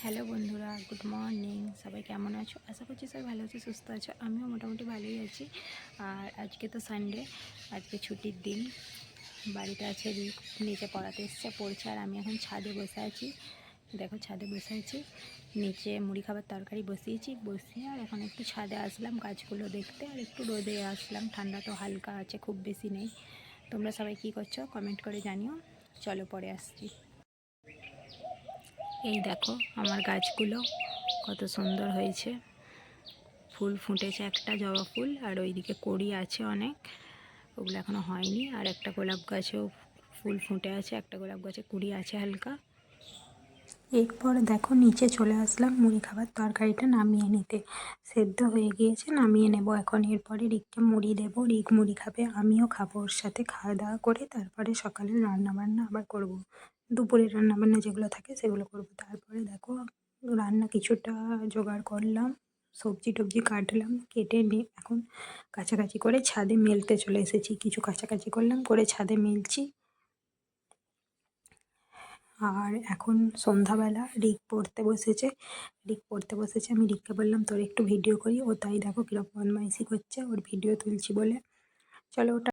Hello বন্ধুরা, good morning. সবাই কেমন আছো? আশা করছি সবাই ভালো আছো, সুস্থ আছো। আমিও মোটামুটি ভালোই আছি। আর আজকে তো সানডে, আজকে ছুটির দিন। বাড়িতে আছে রিক, নিচে পড়াতে এসছে, পড়ছে। আর আমি এখন ছাদে বসে আছি। দেখো ছাদে বসে আছি, নিচে মুড়ি খাবার তরকারি বসিয়েছি, বসিয়ে আর এখন একটু ছাদে আসলাম গাছগুলো দেখতে, আর একটু রোদে আসলাম। ঠান্ডা তো হালকা আছে, খুব বেশি নেই। তোমরা সবাই কী করছো কমেন্ট করে জানিও। চলো পরে আসছি। এই দেখো আমার গাছগুলো কত সুন্দর হয়েছে, ফুল ফুটেছে, একটা জবা ফুল, আর ওইদিকে কড়ি আছে অনেক, ওগুলো এখনো হয়নি। আর একটা গোলাপ গাছেও ফুল ফুটে আছে, একটা গোলাপ গাছে কুড়ি আছে হালকা। এরপর দেখো নিচে চলে আসলাম মুড়ি খাবার তরকারিটা নামিয়ে নিতে। সেদ্ধ হয়ে গিয়েছে, নামিয়ে নেব এখন। এরপরে রিককে মুড়ি দেবো, রিক মুড়ি খাবে, আমিও খাবো ওর সাথে। খাওয়া দাওয়া করে তারপরে সকালের রান্নাবান্না আবার করব। দুপুরের রান্নাবান্না যেগুলো থাকে সেগুলো করব। তারপরে দেখো রান্না কিছুটা জোগাড় করলাম, সবজি টবজি কাটলাম, কেটে নিয়ে এখন কাছাকাছি করে ছাদে মেলতে চলে এসেছি। কিছু কাছাকাছি করলাম, করে ছাদে মেলছি। আর এখন সন্ধ্যাবেলা রিক পড়তে বসেছে। আমি রিককে বললাম তোর একটু ভিডিও করি, ও তাই দেখো কীরকম বদমাইশি করছে, ওর ভিডিও তুলছি বলে। চলো ওটা